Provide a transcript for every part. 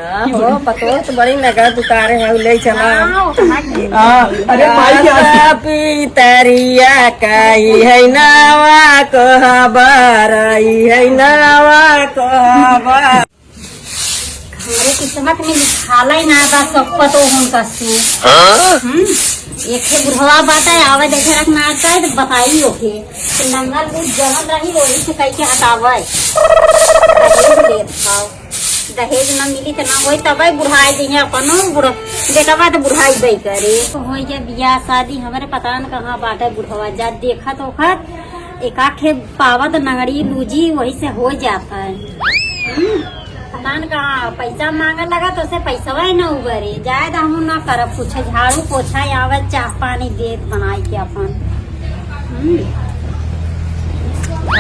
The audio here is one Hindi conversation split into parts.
हो पतो तो बड़ी नगद उतारे है ले चला। अरे भाई पितरिया कही है नवा कहबर है नवा कहबर किस्मत में खाला ना बा सब पतो हम कसू एक से बुढ़वा बाटा आवे देखे रख ना आता है तो बताई ओके तो नंगल बुढ़ जहन रही वही से कह के हटावे दहेज न मिली तो ना होई तबे बुढ़ाई दी है अपनो बेटवा तो बुढ़ाई दे करे तो होई जे बियाह शादी हमारे पता न कहाँ बाटा बुढ़वा जा देखा तो खत एक आखे पावत नंगड़ी लूजी वही से हो जाता है पता न कहाँ पैसा मांगे लगा तो उसे पैसा ही न उबरे जाए तो हम ना करब कुछ झाड़ू पोछा आवे चाह पानी दे बनाई के अपन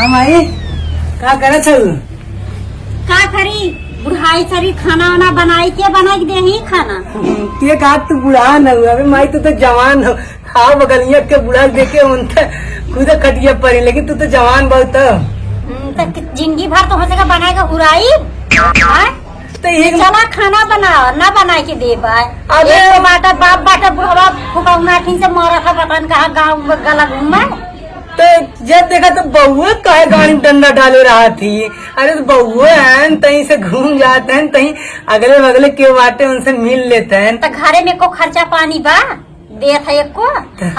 हम आई का करे थे का करी बुढ़ाई सरी खाना वाना बनाई के दे ही खाना के का तू बुढ़ा न हुआ अबे माई तू तो जवान हो हाँ बगलिया के बुढ़ा देखे उनसे खुद कटिया पड़ी लेकिन तू तो जवान बहुत जिंदगी भर तो हो सका बनाएगा हुराई तो एक चला खाना बना ना बना के दे पाए बाटा बाप बाटा बुढ़वा फुकौना से मरा था पता न कहाँ गाँव में गला घूमा तो जब देखा तो बहुए कहे गाड़ी डंडा डाले रहा थी। अरे तो बहुए हैं तहीं से घूम जाते हैं तहीं अगले बगले के बाटे उनसे मिल लेते हैं तो घरे में को खर्चा पानी बा दे था एक को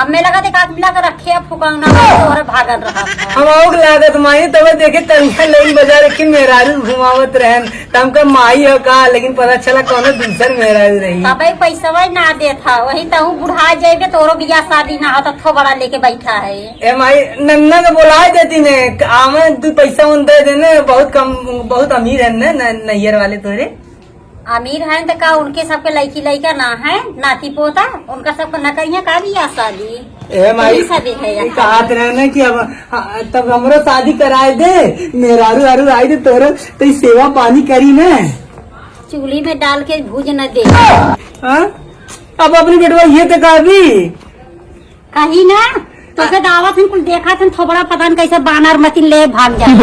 हमें लगा देखा मिला कर रखे फुकौना और भागल रहा हम और लागत माई तब देखे तनिया लाइन बाजार के मेहरारू घुमावत रहन तमका माई हो का लेकिन पता चला कौन दूसर मेहरारू रही तब पैसा ना दे था वही तहु बुढ़ा जाये तोरो बियाह शादी ना हो तो बड़ा लेके बैठा है ए माई नन्ना को बुला देती ने आमे तू पैसा उन दे देने बहुत कम बहुत अमीर है न नैयर वाले तोरे अमीर है तो का उनके सबके लड़की लड़का ना है नाती पोता उनका सबको न करिए का भी शादी ए माई शादी है कहत रहे कि अब तब हमरो शादी कराए दे मेहरारू आरू आई दे तोरो तो सेवा पानी करी न चूल्ही में डाल के भूज न दे अब अपनी बेटवा ये तो कहा भी कही ना तो के दावत हम कुल देखा था थोड़ा पता न कैसे बानर मती ले भाग जाए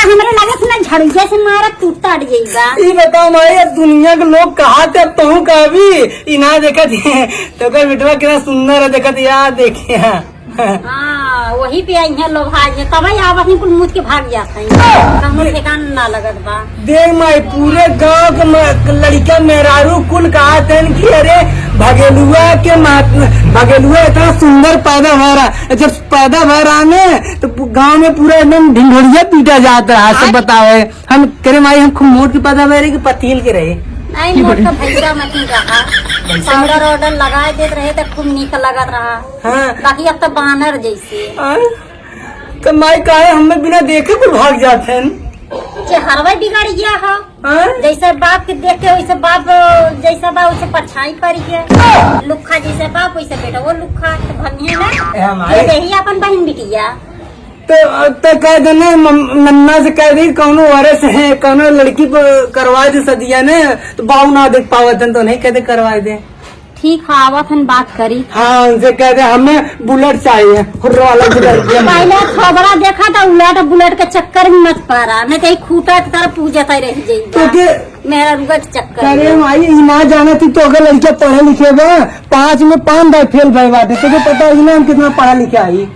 हमारे लागत ना झड़िया से मारा टूटा अड़ जाएगा ये बताओ हमारे दुनिया के लोग कहा थे तू कहा भी इना देखा थे तो कर बेटवा कितना सुंदर है देखा यार देखे हाँ वही पे आई है लोग आज तब आवत कुल मुझ के भाग जाता है ठिकान ना लगत बा देख माई पूरे गांव के लड़का मेहरारू कुल कहा थे कि अरे भगेलुआ इतना सुंदर पैदा हो रहा जब पैदा हो रहा है तो गांव में पूरा एकदम ढिंढोरिया पीटा जाता है सब बताओ हम करे माई हम खूब मोट की पैदा हो रही कि पतील के रहे नहीं मोट का भैया मत रहा पाउडर ऑर्डर लगा देते रहे तो खूब निक लगत रहा हाँ बाकी अब तो बानर जैसे तो माई कहा हमें बिना देखे कुल भाग जाते हैं हरवा बिगड़ गया है जैसे बाप के देख के वैसे बाप जैसा बा वैसे परछाई पड़ गया लुखा जैसे बाप वैसे बेटा वो लुखा तो भंगिया ना यही अपन बहन बिटिया तो कह देना नन्ना से कह दी कौनो औरत है कौनो लड़की करवा दे सदिया ने तो बाबू ना देख पावत तो नहीं कहते करवा दे ठीक है आवत हम बात करी हाँ उनसे कह दे हमें बुलेट चाहिए वाला बुलेट पहले खबरा देखा था उलट बुलेट के चक्कर में मत पारा नहीं तो खूटा की तरफ पूजता रह जाएगी मेरा रुका के चक्कर अरे माई ना जाना थी तो अगर लड़कियां पढ़े लिखे गए 5 में 5 बार फेल भय बात है तुझे पता है ना हम कितना पढ़ा लिखा आई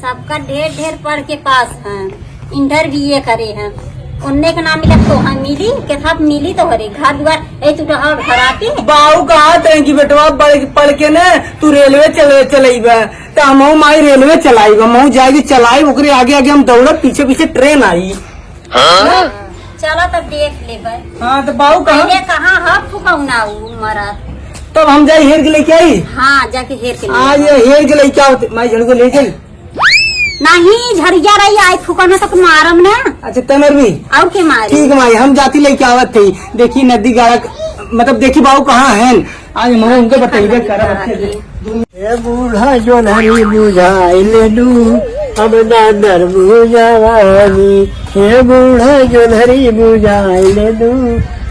सबका ढेर पढ़ के पास है इंटरव्यू करे हैं उनने के नाम मिला तो हम मिली के था मिली तो हरे घर दुआर तू घर आती बाऊ कहा कि बेटवा पढ़ के न तू रेलवे चलेगा तो हम माई रेलवे चलाएगा मऊ जाएगी चलाई ओकरे आगे आगे हम दौड़ पीछे पीछे ट्रेन आई चलो तब देख ले हाँ तो बाऊ कहाँ है फुकौना मरा तब हम जाए हेर के लेके आई हाँ जाके हेर के आज हेर के लेके आओ माई झड़ को ले जाई नहीं झड़िया रही आई फुकौना तक मारम ना अच्छा तमर भी और के मारे ठीक माई हम जाती लेके आवत थी देखी नदी गाड़ा मतलब देखी बाबू कहाँ है आज हम उनके बताइए कर बूढ़ा जो नहीं बुझाई ले लू अब दादर बुझावानी हे बूढ़ा जो नहीं बुझाई ले लू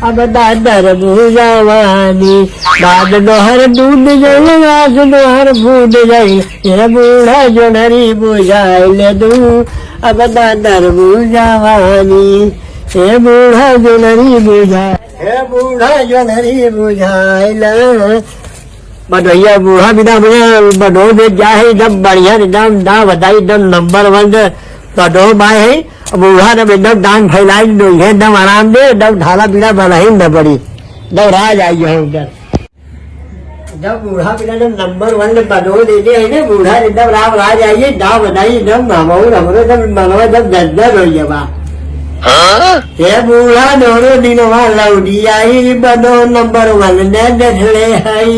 अब दादर बुझावानी दाद दोहर दूध जाइल आज दोहर बूढ़ जाइल हे बूढ़ा जो नहीं बुझाई ले लू अब दादर बुझावानी हे बूढ़ा जो नहीं बुझा, हे बूढ़ा जो नहीं बुझाइला। बढ़िया बूढ़ा बिना बडो में जा है एकदम बढ़िया एकदम ना बताई एकदम नंबर 1 बडो बाय है। बूढ़ा जब एकदम डांग फैलाई दो है एकदम आराम दे एकदम ढाला पीला बना ही न पड़ी एकदम राज आई है उधर। जब बूढ़ा बिना जब नंबर 1 बडो देते है ना बूढ़ा एकदम राम राज आइए दाव बताई एकदम हमरो जब मनवा जब दर्द हो जावा। ये बूढ़ा दोनों दिनवा लौटी आई बडो नंबर 1 ने देखले हई।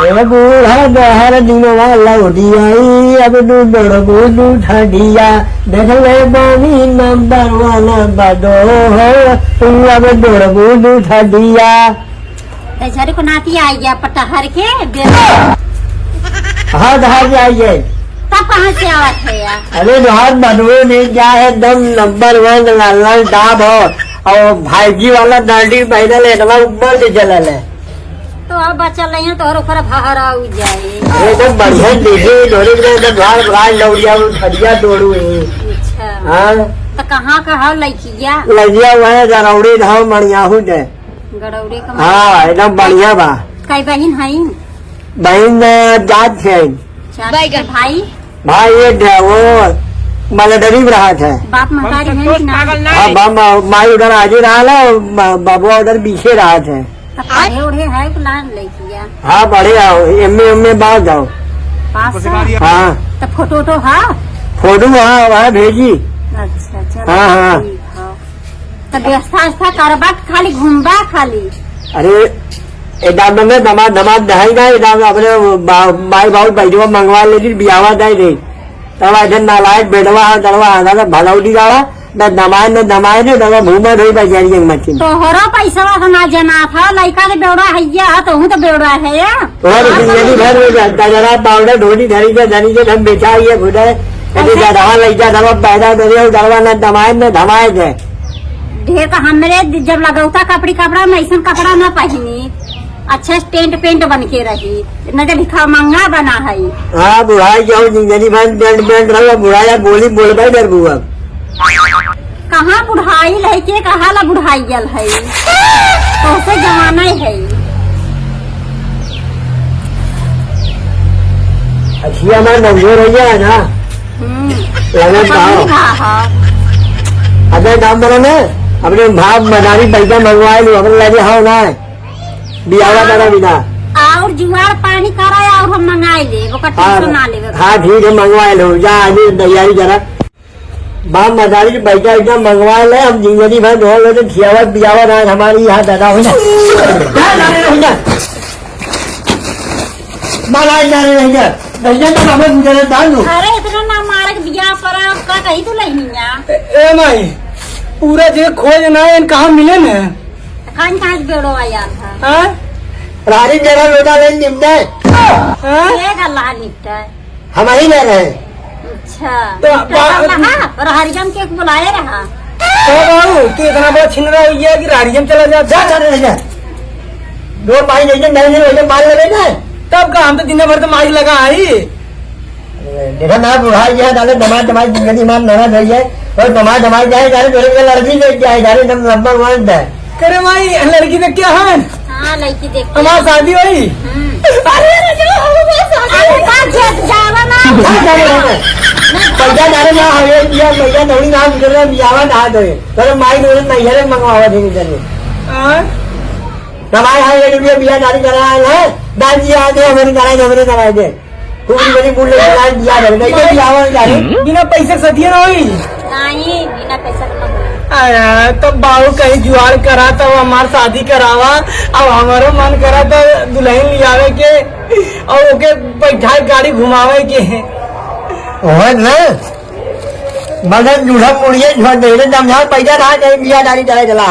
ये बूढ़ा दहर दिनवा लौटी आई अब दूध ठंडिया देख ले बानी नंबर 1 बडो हो अब दूध ठंडिया। झरे को नाती आई गया पटहर के हाँ धार जाइए तब कहाँ से आवत है यार। अरे हाथ बदबू नहीं क्या है एकदम नंबर 1 लाल लाल डाब हो और भाईजी वाला दाढ़ी पैदल है ऊपर से चलल है। तो अब बचल नहीं तो ओकरा भहरा हो जाए एकदम बढ़िया देखे डोरी में द्वार भाई लौड़िया खड़िया दौड़ू है। अच्छा हाँ तो कहाँ का लड़किया लगिया हुआ है जरौड़ी धाव मणियाहू है। गड़ौड़े का हाँ एकदम बढ़िया बा। कई बहन है बहन जात है भाई भाई ये वो मलडरी में रहा था। बाप महतारी है कि ना। हाँ बाप माई उधर आगे रहा बाबुआ उधर पीछे रहा था। पढ़े उड़े है प्लान लड़किया। हाँ बढ़े आओ एम बाहर जाओ पास हाँ तो फोटो हाँ फोटो हाँ वहाँ भेजी। अच्छा चलो हाँ हाँ तो व्यवस्था करबा खाली घूमबा खाली। अरे एकदम में दमाद दहाई ना एकदम अपने माई बाबू बैठवा मंगवा लेती बियावा दाई दे तब ऐसे नालायक बेटवा दरवा आधा भलौटी गाड़ा न दमाए ने दवा भूमा धोई बजारी मच्छी तो हरा पैसा ना जना था लड़का के बेवड़ा हैया तो हूँ तो बेवड़ा है या और जिंदगी भर में जानता जरा पाउडर ढोनी धरी के धनी के हम बेचा ही है खुदा कभी दवा लैजा दवा पैदा करे दरवा न दमाए न धमाए दे ढेर का हमरे जब लगौता कपड़ा में ऐसा कपड़ा न पहनी अच्छा टेंट पेंट बन के रही न तो भिखा मंगा बना है। हाँ बुढ़ाई जाओ जिंदगी भर पेंट रहो बुढ़ाया बोली बोल भाई डर बुआ कहाँ बुढ़ाई है के कहा ला बुढ़ाई गल है तो से जमाना है। अच्छी हमारे नंबर हो गया ना अगर काम करो ना अपने भाव मदारी पैसा मंगवाए लो अपने लगे हाँ ना बियावा करा बिना और जुआर पानी करा और हम मंगाए ले वो टेंशन ना ले। हाँ ठीक है मंगवाए लो जा आदमी तैयारी करा बाप मदारी पैसा इतना मंगवा ले हम जिंदगी भर धो लो तो खियावा बियावा ना हमारी यहाँ दादा हो ना अरे इतना ना मारे बिया पर का कही तो नहीं पूरा जगह खोज ना कहाँ मिले न कहाँ बेड़ो आया था रारी जगह बेटा नहीं निपटा है अल्लाह निपटा है हमारी ले रहे अच्छा तो और हरिजन के बुलाए रहा तो इतना बड़ा छिन रहा हुआ कि हरिजन चला जा दो माई नहीं मार लगेगा तब का हम तो दिन भर तो माई लगा आई देखा ना बुढ़ाई जाए दादा दमाई जिंदगी मान नरा जाइए और दमाई जाए जाने जोड़े लड़की देख जाए जाने नंबर 1 है करे माई लड़की देख क्या है हाँ लड़की देख हमारी शादी हुई पैसा जाने ना पैसा थोड़ी ना बियावा ना दो तो माई दोनों नहीं मंगवा देंगे चलिए दवाई है रुपया बिया जारी करा है दान जी आगे हमारी कराए दे पूरी बड़ी बुल दिया बिना पैसे सदिया ना हुई नहीं बिना पैसा तो बाबू कहीं जुआर करा तो हमार शादी करावा अब हमारो मन करा तो दुल्हन लियावे के और ओके बैठा गाड़ी घुमावे के मगर जूढ़ा मुड़िए समझा पैसा रहा जाए बिया दारी चला चला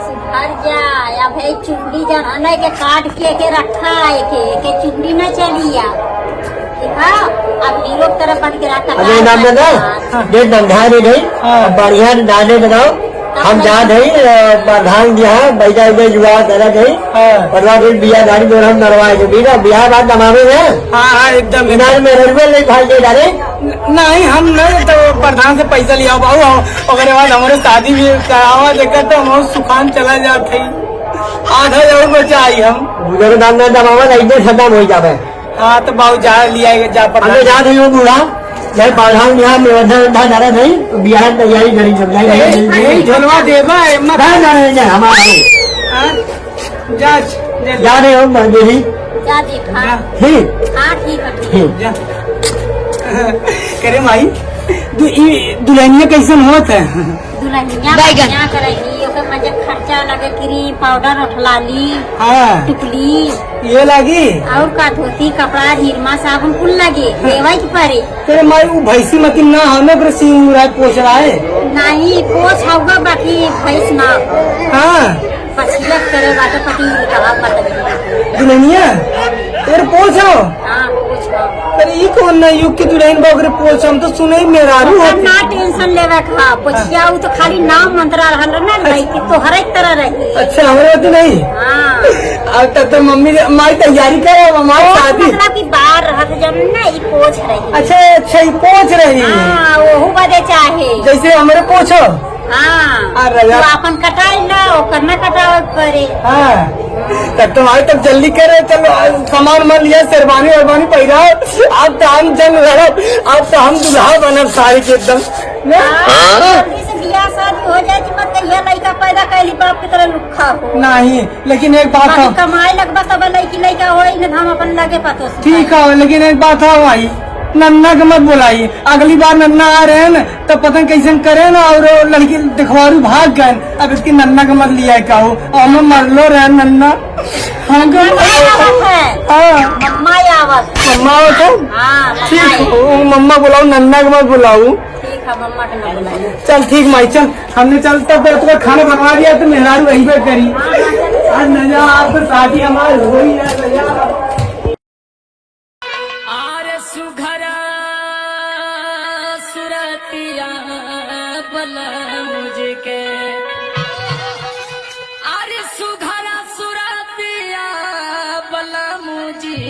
सुधर जा या भाई चुंडी जाना के काट के रखा है के चुंडी न चलिया देखा अब नीलों तरफ बन के रखा अरे नाम दे दे धंधा दे दे बढ़िया दाने बनाओ हम जहाँ थे प्रधान जी हाँ बैठा हुए जुआ करा थे प्रधान जी बिया गाड़ी जो हम नरवाए थे बीरा बिया बात दमावे में हाँ एकदम इनार में रेलवे नहीं भाई दे डाले नहीं हम नहीं तो प्रधान से पैसा लिया बाबू अगर बाद हमारे शादी भी करावा देखा तो हम सुखान चला जाते 8,000 बचा आई हम बुजुर्ग दाम में दमावा नहीं खत्म हो जावे। हाँ तो बाबू जा लिया जा हमें जहाँ थे वो बूढ़ा जब प्रधान जी हाँ व्यवस्था जा रहा थे बिहार तैयारी करी सब यही झोलवा देवा नहीं हमारा जा जा रहे हो मंदिर जा देखा ठीक हाँ ठीक है ठीक है। करे माई दुल्हनिया कैसन होत है दुल्हनिया बढ़िया करेगी ओके मजे खर्चा लगे क्रीम पाउडर उठलाली हाँ टिकली ये लगी और का धोती कपड़ा निरमा साबुन कुल लगे देवा की परे तेरे माई वो भैंसी मती ना हमें पर सिंह रहा पोछ रहा है नहीं पोछ होगा बाकी भैंस ना हाँ पछिलक करे बाटे पटी कहा पता दुल्हनिया तेरे पोछ हो हाँ पोछ हो अरे ये कौन ना युग की दुल्हन बकरे पोछ हम तो सुने ही मेहरारू ओकर होती ना टेंशन लेवे खा पोछिया उ तो खाली नाम मंत्रा रहल ना भाई कि तो हर एक तरह रही अच्छा हमारे होती नहीं हाँ अब तक तो मम्मी हमारी तैयारी करे हमारी शादी मतलब कि बाहर रहत जब ना ई पोछ रही अच्छा अच्छा ये पोछ रही हाँ वहू बदे चाहे जैसे हमारे पोछो हाँ अरे तो यार। अपन कटाई ना ओकर ना कटाव करे हाँ तब तुम्हारे तक जल्दी करे चलो सामान मन लिया शेरवानी वरवानी पहरा अब तो हम जंग लड़ो अब तो हम दुल्हा बनब सारी के एकदम जल्दी से बियाह शादी हो जाए कि मत कहिया लड़का पैदा कैली बाप की तरह लुखा हो नहीं लेकिन एक बात बाकी हो कमाए लगबा तब लड़का होई न हम अपन लगे पतो से ठीक है लेकिन एक बात है भाई नन्ना के मत बुलाइए अगली बार नन्ना आ रहे हैं न तो पता कैसे करे ना और लड़की दिखवारू भाग गए अब इसकी नन्ना के मत लिया कहो और मैं मरलो रहे नन्ना हमको मम्मा आवत मम्मा हो तो हाँ ठीक है मम्मा बुलाओ नन्ना के मत बुलाऊ ठीक है मम्मा के ना बुलाइए चल ठीक माई चल हमने चलता तो तुम्हारा खाना बनवा दिया तो मेहरारू वहीं पे करी आज न जा आप तो शादी हमारी हो ही है सुघरा सुरतिया बला मुझे के अरे सुघरा सुरतिया बला मुझे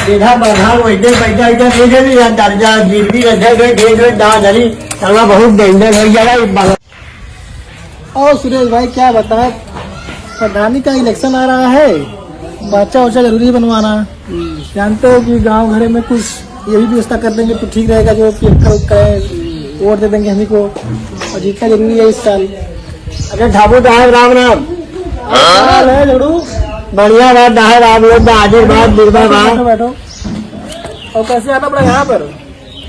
देखा प्रधान वैसे पैसा इधर भेजे भी दर्जा गिरवी रखे गए भेज गए दान धरी चलना बहुत डेंजर हो जाएगा। और सुरेश भाई क्या बताए प्रधानी का इलेक्शन आ रहा है बच्चा वच्चा जरूरी बनवाना जानते हो कि गांव घरे में कुछ ये भी व्यवस्था कर देंगे तो ठीक रहेगा जो वोट दे देंगे हम ही को और जीतना जरूरी है इस साल। अरे ठाकुर साहब राम राम हाल है जरूर बढ़िया बात है राम लोग आगे बात निर्भर बैठो बात बैठो। और कैसे आना पड़ा यहाँ पर?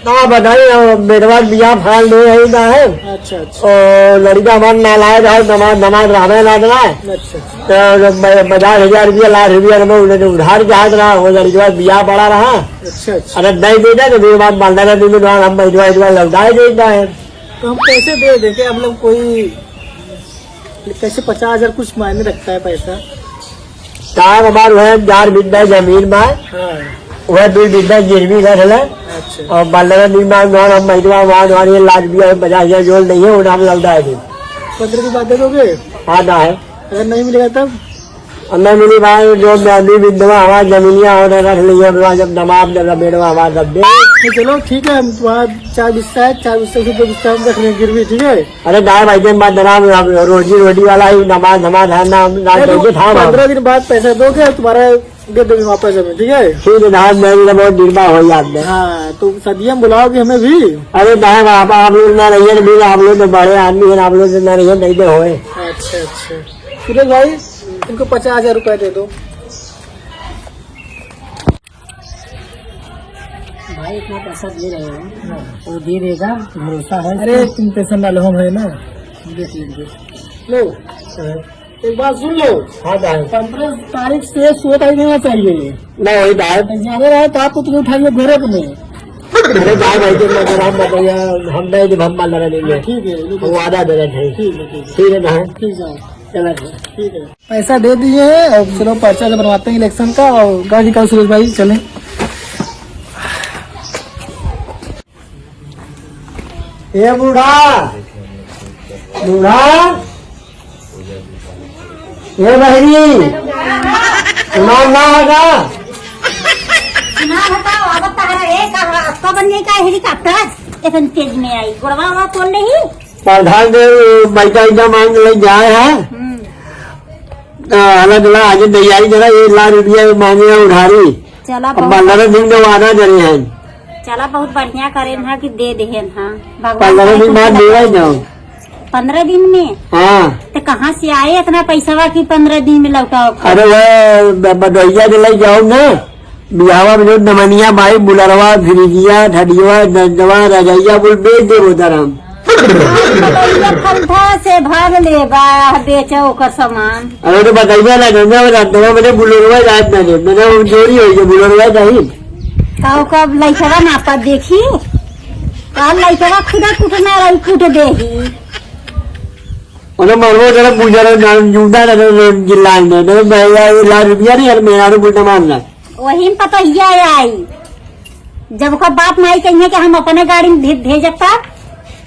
ना बताइए बेटवा बिया फाल नहीं है अच्छा अच्छा और लड़का हमारा नालायक है नमाज रामे ना देना है अच्छा तो 50,000 रुपया लाख रुपया में उन्होंने उधार जहाज रहा वो लड़का बिया पड़ा रहा अच्छा अच्छा। अरे नहीं देता तो फिर बात बांधा का दिन हम पैसा लौटाए देता है तो हम कैसे दे देंगे हम लोग कोई कैसे 50,000 कुछ मायने रखता है पैसा? साहब हमारे वह 4 बिंदा जमीन में हाँ वह 2 बिंदा गिरवी रख ले अच्छा और बांधा दिन में हम महिला वहाँ लाख रुपया 50,000 जोड़ नहीं है उन्हें हम लौटाए थे 15 की बात दे दोगे? हाँ ना है अगर नहीं मिलेगा तब? अंदर मिली भाई जो गांधी बिंदवा हमारी जमीनिया और रख ली जब नमाज बेटवा हमारा दब दे तो चलो ठीक है वहाँ 4 बिस्सा है 4 बिस्सा से 2 बिस्सा हम रख लेंगे गिरवी ठीक है। अरे गाय भाई दिन बाद नाम रोजी रोटी वाला ही नमाज नमाज है नाम था 15 दिन बाद पैसा दोगे तुम्हारा दे देंगे वापस हमें ठीक है। ठीक है नाम मेरी बहुत निर्मा हो जाते हाँ तो सदियम बुलाओगे हमें भी? अरे नाम आप लोग ना रही है भी आप लोग तो बड़े आदमी है आप लोग ना रही है नहीं तो होए। अच्छा अच्छा सुरेश भाई इनको 50,000 रुपए दे दो। भाई इतना पैसा दे रहे हो वो दे देगा भरोसा है। अरे तुम टेंशन ना लो हम है ना देख लेंगे। लो एक बात सुन लो हाँ दाई 15 तारीख से 16 तारीख देना चाहिए ना वही दाई ज्यादा रहे तो आप तो तुम्हें उठाइए घरे में। अरे गाय भाई दिन में हम बताइए हम नहीं जब हम मान लगा देंगे ठीक है वो वादा दे रहे थे ठीक है ठीक है ठीक है ना ठीक है चला ठीक है पैसा दे दिए और चलो पर्चा से बनवाते हैं इलेक्शन का और गाड़ी निकाल सुरेश भाई चले। ए बूढ़ा बूढ़ा ए बहरी सुना ना होगा सुना बताओ अब तारा एक आपका बन गई का हेलीकॉप्टर इतनी तेज में आई गुड़वा खोल रही प्रधान देव पैसा मांग ले जाए है अलग अलग आज तैयारी जरा 1 लाख रुपया मांगे है उधारी। चला 15 दिन में वादा करे हैं। चला बहुत बढ़िया करे ना कि दे दे हाँ 15 दिन बाद दे जाओ। 15 दिन में हाँ तो कहाँ से आए इतना पैसा की 15 दिन में लौटाओ। अरे वह बदौइया दिलाई जाओ ना बिहावा में जो नमनिया भाई बुलरवा फिरिजिया ठडिया दवा रजैया बुल बेच दे बोताराम फलथा से भाग ले बेचो ओकर सामान। अरे तो बताइए ना दवा मैंने बुलरवा जाए मैंने चोरी हुई है बुलरवा चाहिए काऊ कब लइकवा नापा देखी काल लइकवा खुदा कुटना रही कुट देही उन्हें मरवो जरा पूजा जूता जिला लाख रुपया नहीं यार मेरा बुलटा मारना वही में पता आई जब का बाप माई कहिए कि हम अपने गाड़ी में भेजता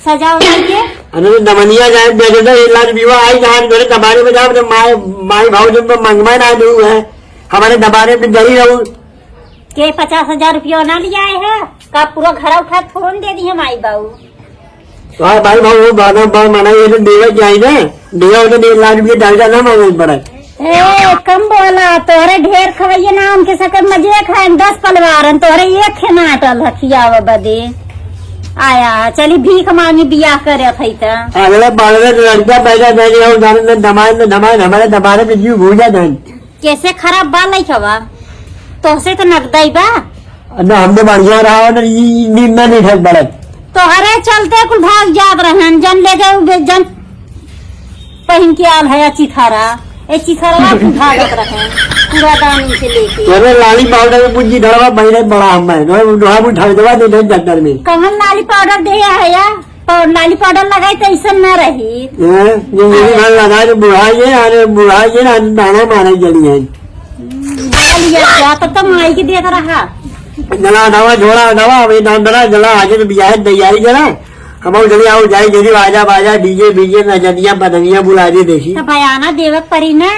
सजा के अरे दमनिया जाए बेचे 1 लाख रुपया आई जहाँ मेरे दबारे में जाओ माई भाव जब मंगवा ना दू है हमारे दबारे में जरी रहूं के 50,000 रुपया ना लिया है का पूरा घर उठा फोन दे दी है माई बाबू तो भाई भाव वो बाधा मना ये तो देवा चाहिए ना देवा तो 1 लाख रुपया डाल जाना मांगे पड़ा ए कम बोला तोहरे ढेर खवाइए ना उनके सकर मजे खाए 10 पलवारन तोहरे एक खेना अटल हथियाव बदे आया चली भीख मांगी बियाह करे थी त अगले बालवे लड़का पैदा दे दिया धमाए हमारे दबारे पे जीव भूजा धन कैसे खराब बाल नहीं खवा तोहसे तो नकदाई बा ना हमने बढ़िया रहा ना नींद में नहीं ठग पड़े तोहरे चलते कुल भाग जात रहन जन ले जाओ जन पहन के आल है चिथारा ए चिथारा भागत रहन पूरा दानी से लेके अरे लाली पाउडर में पूंजी धड़वा बहरे बड़ा हम है नो उठा दवा दे जंतर में कहन लाली पाउडर दे है या लाली पाउडर लगाई तो ऐसा न रही जो मेरी घर लगाए तो बुढ़ाइए ना दाना मारे जली है लिया तो माई के देख रहा जला दवा झोड़ा दवा अभी दाना जला आगे तो बिया तैयारी जरा हम जल्दी आओ जाए जल्दी बाजा बाजा डीजे बीजे नजरिया बदनिया बुला दे देखी तो बयाना देवक परी ना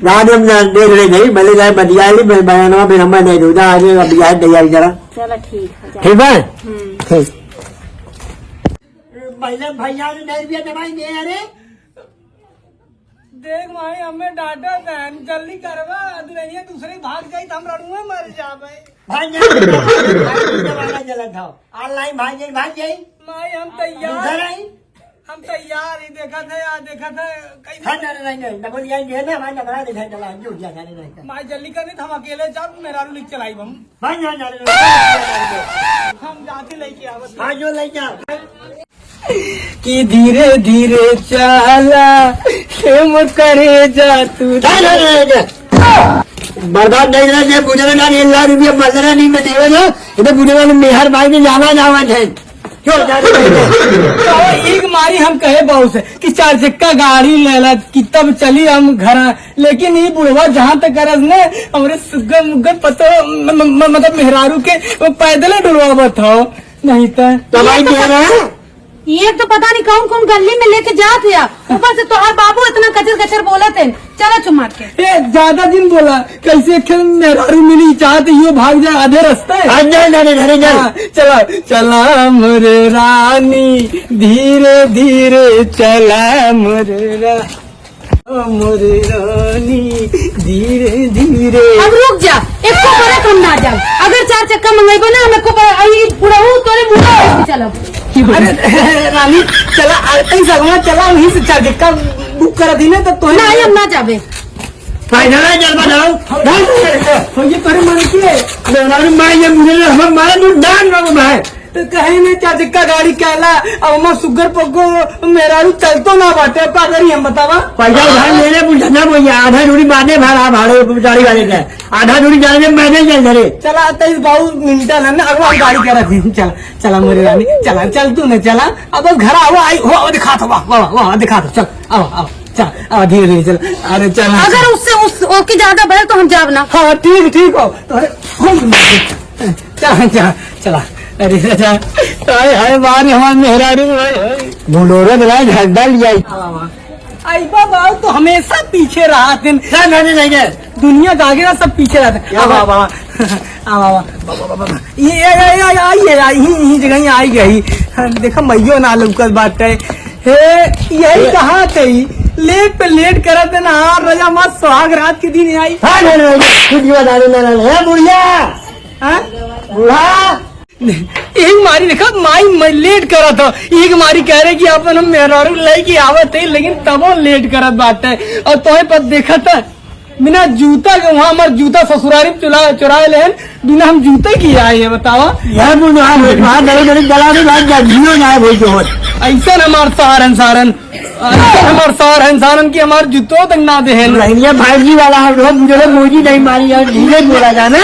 रात हम देख रहे थे भले जाए बदिया बयाना फिर हम दे दूँ आज बिया तैयारी जरा चलो ठीक है ठीक है ठीक भैया ने 9 रुपया दवाएंगे अरे देख माई हमें डांटा तैन जल्दी करवा दुनिया दूसरे भाग गई तो हम रड़ुए मर जावे भाई जला था ऑनलाइन भाग जाई माई हम तैयार ही देखा था माई जल्दी करनी था हम अकेले जाओ मेरा लिख चलाई हम जाते लेके आवत कि धीरे धीरे चला खेम करे जा तू बर्बाद नहीं रहे बुझे ना 1 लाख रुपया मजरा नहीं में देवे ना इधर बुढ़े वाले मेहर भाई ने जावा है क्यों तो एक मारी हम कहे बहू से कि 4 चक्का गाड़ी लेला कि तब चली हम घर लेकिन ये बुढ़वा जहाँ तक करस ने हमारे सुगर मुगर पतो मतलब मेहरारू के पैदल डुलवावत हो नहीं तो भाई कह रहा है ये तो पता नहीं कौन कौन गली में लेके जात या ऊपर से तोहार बाबू इतना कचर कचर बोला थे चला चुमार के ज्यादा दिन बोला कैसे खेल मेहरारू मिली चाहते यो भाग जाए आधे रास्ते चला चला मोरे रानी धीरे धीरे चला मोरे रानी धीरे धीरे अब रुक जा एक को बड़ा कम ना जा अगर 4 चक्का मंगेबो ना हमें को पूरा तोरे मुंह चलो अरे रानी चला सगवा चला वहीं से 4 चक्का बुक कर दी ना तो ना हम ना जाबे फाइनल है जलवा जाओ ये तोरे मन के माँ ये मुझे हम मारे डाल रहा भाई तो कहे में 4 चक्का गाड़ी कहला अब मैं सुगर पको मेहरारू चलतो ना बाटे पागरी हम बतावा पैसा उधार लेने पूछना भैया आधा दूरी बांधे भाड़े गाड़ी वाले का आधा दूरी जाने में मैंने चल धरे चला तेईस बाबू मिनटा ना अगवा गाड़ी करा थी चला चला मेरी रानी चला चल तू न चला अब घर आओ आई हो दिखा दो वाह दिखा दो चल आओ चल धीरे धीरे चल अरे चल अगर उससे ओके ज्यादा बढ़े तो हम जाब ना हाँ ठीक हो तो चला अरे राजा हाय हाय बार हमार मेहरारू बुलोरे में झंडा लिया आई बाबा तो हमेशा पीछे रहा थे दुनिया का आगे ना सब पीछे रहते ये यही जगह ही आई गई देखा मैयो ना लुकत बात है यही कहाँ थे लेट पे लेट करा थे ना रजा मत सुहाग रात के दिन आई बूढ़ा एक मारी देखा माई लेट करा था एक मारी कह रहे कि अपन हम मेहरारू लेके आवत है लेकिन तबो लेट करत बात है और तोहे पर देखा था बिना जूता के वहाँ हमारे जूता ससुरारी चुरा ले बिना हम जूते की आए है बतावा ऐसा हमार सहारन हमार सहारन की हमारे जूतों तक ना दे भाई वाला मोजी नहीं मारी और धीरे बोला जाना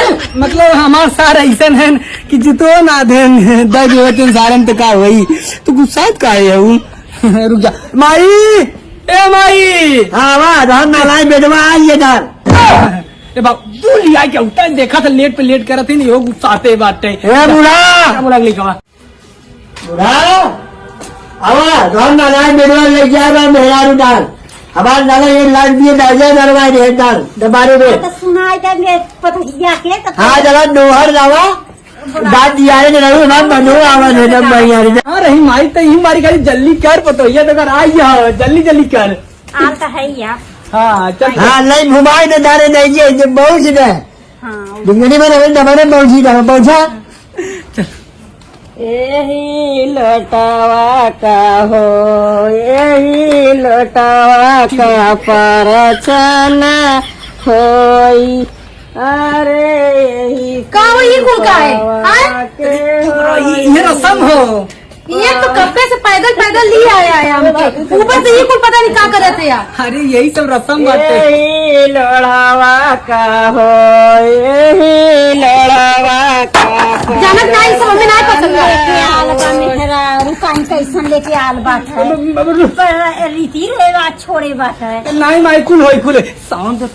मतलब हमार सार ऐसा है कि जूतो ना दे दर्द सारन तक का हुई तो गुस्सा का है रुक जा माई ए माई हाँ वाह नालाय बेटवा आइए दार ए बाप तू लिया क्या उतना देखा था लेट पे लेट कर रहे थे वो गुस्साते बाटे बूढ़ा बोला अगली कहा बूढ़ा आवा धन नालाय बेटवा ले जाएगा मेहरारू दार हमारे नाला ये लाख दिए दर्जा दरवाए रहे दार दबारे में तो सुनाई दे मैं पतहिया के तो हाँ जरा नोहर जावा बात दिया है ना हम बनो आवाज है जब बढ़िया हाँ रही माई तो ही मारी खाली जल्दी कर पतोहिया तो कर आई जाओ जल्दी कर आल तो है या हाँ चल हाँ नहीं घुमाए तो दारे नहीं जी जब बहुत से हाँ दुनिया में रहे दबाने पहुंची था पहुंचा यही लौटावा का हो यही लौटावा का परचना होई अरे यही का वो ये कुल का है ये रसम हो ये तो कब्बे से पैदल लिए आया हमके ऊपर से ये कुल पता नहीं क्या करे थे यार अरे यही सब रसम बाटे यही लड़ावा का हो यही लड़ावा का जानत नहीं सब हमें नहीं पसंद है आल बा मेहरा रुकाई कैसन लेके आल बात है रीति रिवाज छोड़े बात है नहीं माई खुल साउंड तो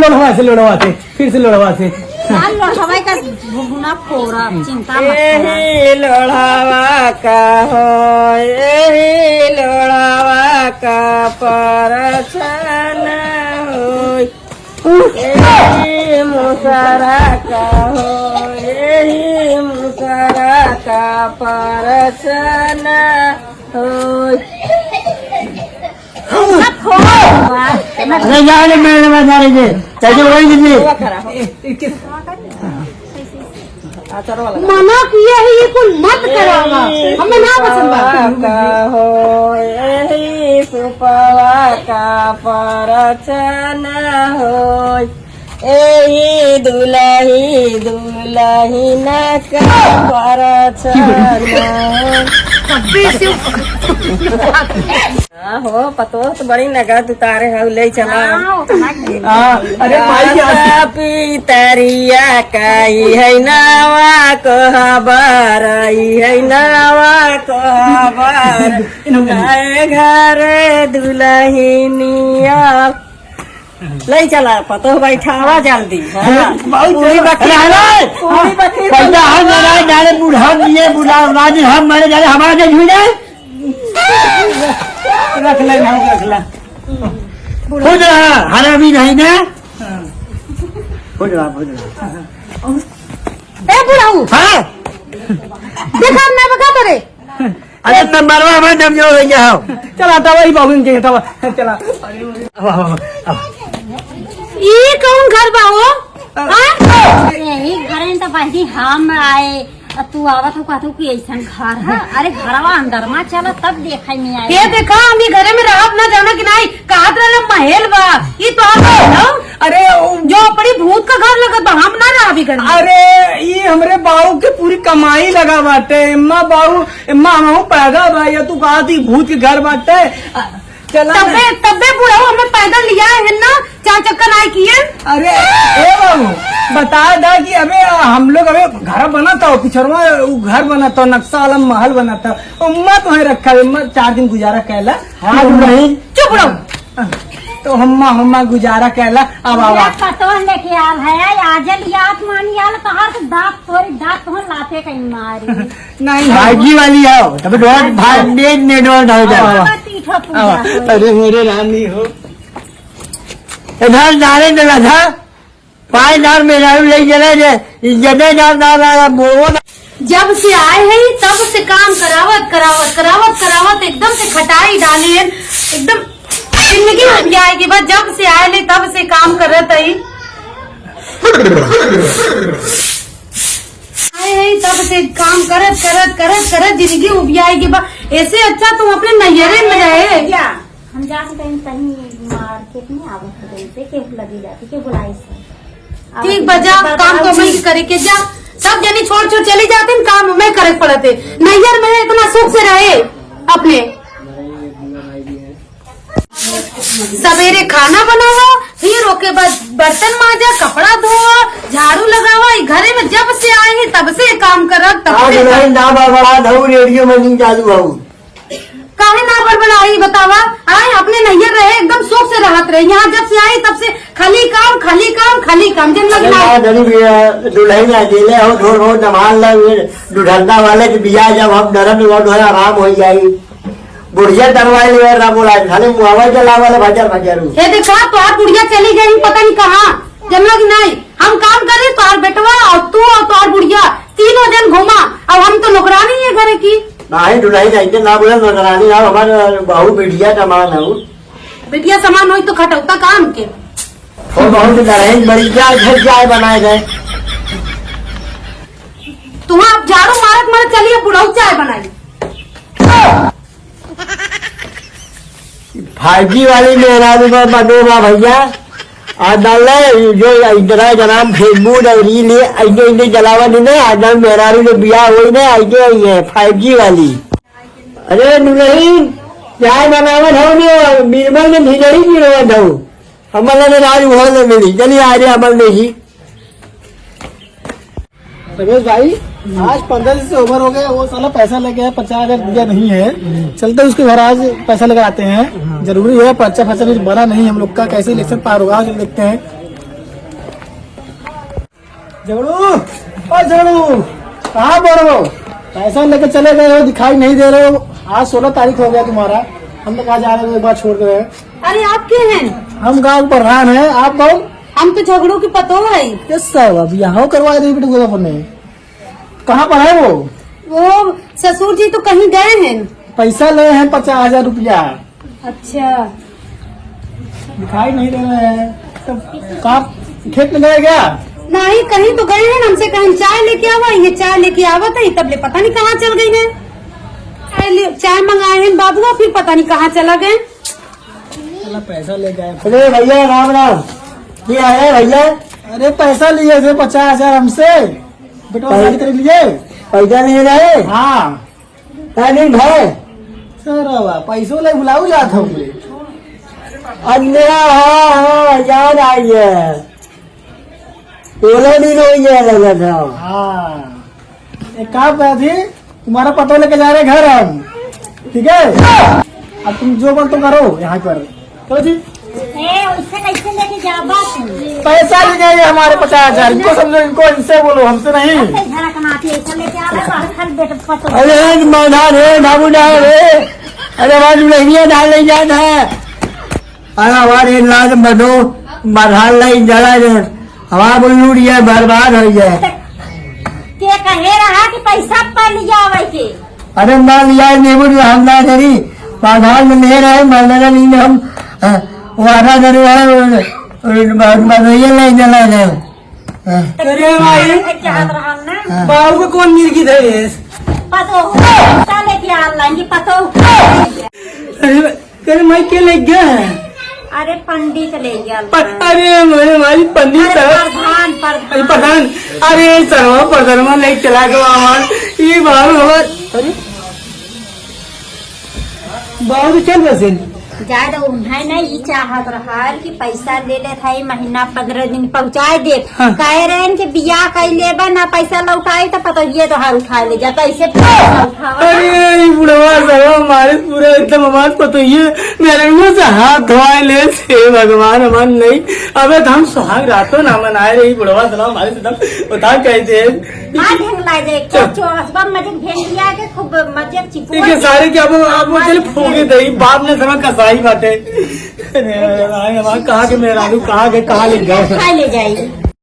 लोड़वा से फिर से लोड़वा से हवाई का गुना फोड़ा चिंता मत यही लोढ़ावा का हो यही लोढ़ावा का परछन हो यही मुसरा का हो यही मुसरा का परछन हो अरे जाने मेरे में जा रही चाहिए वही दीजिए मना किया है ये कुल मत करावा हमें ना पसंद का हो यही सुपवा का परछन हो यही दुलही दुलहीन का परछन हो पतो तो बड़ी नगद उतारे है ले चला अरे माई पितरिया काई है नवा कहबर है नवा कहबर घर दुलहिनिया ले चला पतो बैठावा जल्दी बूढ़ा दिए बूढ़ा हम मरे जा रहे हमारे झूठे रख ला खुद रहा हरा भी नहीं ना खुद रहा ए बुढ़ाऊ हाँ देखा मैं बका करे अरे नंबरवा हमारे जब जो हो जाओ चला तवा ही बाबू के तवा चला ये कौन घर बा हो यही घर में तो पहले हम आए तू आवत हो कहतू कि ऐसा घर है अरे घरवा अंदर में चला तब देखा में आए ये देखा हम ये घरे में रहब ना जाना कि नहीं कहत रहे महल बा ये तो आप अरे जो अपनी भूत का घर लगत बा हम ना रहा भी घर में। अरे ये हमरे बाबू के पूरी कमाई लगा बाटे इम्मा हम पैदा बा या तू कहा थी भूत के घर बाटे चला तबे बुढ़ा हमें पैदल लिया है ना 4 चक्कर आए किए अरे ए बाबू बता दा कि अबे हम लोग अबे घर बना था पिछड़वा घर बना था नक्शा वाला महल बना था उम्मा तो है रखा 4 दिन गुजारा कहला हाँ नहीं चुप रहो तो हम्मा गुजारा कैला। अब आवा पतो लेके आल है आजल याद मानी आल कहा तो दांत तो लाते कहीं मारी नहीं भाजी वाली आओ तब रोड भाई ने रोड हो जाओ। तीठो पूजा होई। अरे मेरे रानी हो इधर नारे डला था 5 नार मेरा ले चले जने ना बोलो ना। जब से आए हैं तब से काम करावत एकदम से खटाई डाली है, एकदम जिंदगी में भी आएगी बस। जब से आए ले तब से काम करत है, आए हैं तब से काम करत जिंदगी उब आएगी बस। ऐसे अच्छा तुम अपने नैहरे में रहे। क्या हम जाके कहीं मार्केट में आवत कहीं पे के लगी जाती के बुलाई से ठीक बजा काम तो मैं करे के जा। सब जने छोड़ चले जाते हैं, काम मैं करे पड़ते। नैहर में इतना सुख से रहे अपने। सवेरे खाना बनाओ, फिर ओके बाद बर्तन मांजा, कपड़ा धोओ, झाड़ू लगाओ। घरे में जब से आए हैं तब से काम करत तब से ना बड़ा धऊ रेडियो में नहीं चालू हूँ काहे ना बड़बड़ाई बतावा। आए अपने नैहर रहे एकदम सुख से राहत रहे। यहाँ जब से आए तब से खाली काम जन लगना। दुल्हन अकेले हो ढोर हो नमाज लुढ़ंदा वाले के बिया जब हम नरम लौट हो आराम हो जाये। बुढ़िया दरवाई ले रहा बोला खाली मुआवजा चला वाले भजर ये देखा तो बुढ़िया चली गई पता नहीं कहाँ जन्म की नहीं। हम काम करे तो और बेटवा और तू और बुढ़िया तीनों जन घूमा। अब हम तो नौकरानी है घर की। नहीं दुल्हन ऐसे ना बोले नौकरानी ना हमारे बहू बिटिया समान है। बिटिया समान हो तो खटौता काम के और बहुत दुल्हन बड़ी चाय बनाए गए। तुम आप झाड़ू मारत चलिए बुढ़ाऊ चाय बनाई। 5G वाली मेरा बनोगा भैया आदल जो इधर जनाब फेसबुक और रील ऐसे जलावा नहीं आदल मेरा जो बिया हुई ना ऐसे ही है 5G वाली। अरे दुल्हन चाय बनावत हो नहीं बीरबल ने खिचड़ी गिरवत हो हमारे ने राज वो न मिली। चलिए आ रहे अमल नहीं रमेश भाई आज 15 दिन से ओवर हो गए। वो साला पैसा लेके आया 50,000 दिया नहीं है। चलते उसके घर आज पैसा लेकर आते हैं। जरूरी है पर्चा फर्चा कुछ बना नहीं हम लोग का। कैसे इलेक्शन पार होगा आज देखते हैं। झगड़ू कहाँ बोल रहे हो? पैसा लेकर चले गए हो दिखाई नहीं दे रहे हो। आज 16 तारीख हो गया तुम्हारा। हम लोग आज जा रहे हो एक बार छोड़ कर। अरे आप के हैं? हम गाँव प्रधान है। आप गाँव हम तो झगड़ों की पतो है। किस साहब अब यहाँ करवा रही बेटे गोदापुर ने। कहाँ पर है वो ससुर जी तो कहीं गए हैं। पैसा ले हैं 50,000 रुपया। अच्छा दिखाई नहीं दे रहे हैं। तो कहाँ खेत में गए क्या? नहीं कहीं तो गए हैं। हमसे कहीं चाय लेके आवा। ये चाय लेके आवत है तब ले पता नहीं कहाँ चल गई है। चाय मंगाए हैं बाबुआ फिर पता नहीं कहाँ चला गए। पैसा ले गए। अरे भैया राम राम क्या है भैया? अरे पैसा लिए थे 50,000 हमसे बेटा शादी कर लिए। पैसा नहीं रहे? हाँ नहीं भाई सर पैसों ले बुलाऊ जाता हूँ। अंधेरा हाँ याद आई है। 16 दिन हो गया लगा था। हाँ एक काम कर थी तुम्हारा पता लेके जा रहे घर हम। ठीक है अब तुम जो बोल तो करो यहाँ पर। चलो जी उससे कैसे लेके जाबा तुम पैसा ले गए हमारे 50,000। इनको समझो इनको इनसे बोलो हमसे नहीं। झड़कनाती ऐसा लेके आ रहा है हर बेटा पतो अरे मैदान है ढाबू डाल रे। अरे वहाँ दुल्हनिया डाल नहीं जाता है। अरे हमारे लाल बनो मरहाल नहीं जला दे हवा बोल है बर्बाद हो जाए। के कहे रहा कि पैसा पर लिया आवे के। अरे मान लिया नेबू हमला करी बाधार में नहीं रहे मरना नहीं हम वादा करे बनोइया नहीं जला दे। अरे भाई चाहत रहा ना बाबू को कौन मिर्गी थे ये? पतो पैसा लेके आ लाएंगे पतो। अरे मैं के ले गया है? अरे पंडित ले गया। अरे मेरे भाई पंडित प्रधान प्रधान अरे सर्वा प्रधान ले चला गया ये बाबू हमार। अरे बाबू चल बसे ज्यादा उन्हें नहीं ये चाहत रहा कि पैसा ले ले था महीना 15 दिन पहुँचाए दे। कहे रहे कि बियाह कर लेबा ना पैसा लौटाए तो पता ये तो हार उठा ले जाता ऐसे अरे बुढ़वा सब हमारे पूरा एकदम हमारे को तो ये मेरे मुंह से हाथ धोए ले से भगवान हमारे नहीं। अबे तो हम सुहाग रातों ना मनाए रही बुढ़वा सलाम हमारे से बता कहते माँ ढंगला दे चौसबा मजे भेंडिया के खूब मजे चिपको के सारे क्या आप वो चले फूके दही बाप ने समय कसाई बाटे कहाँ के मेरा कहाँ के कहाँ ले गए खा ले जाएगी।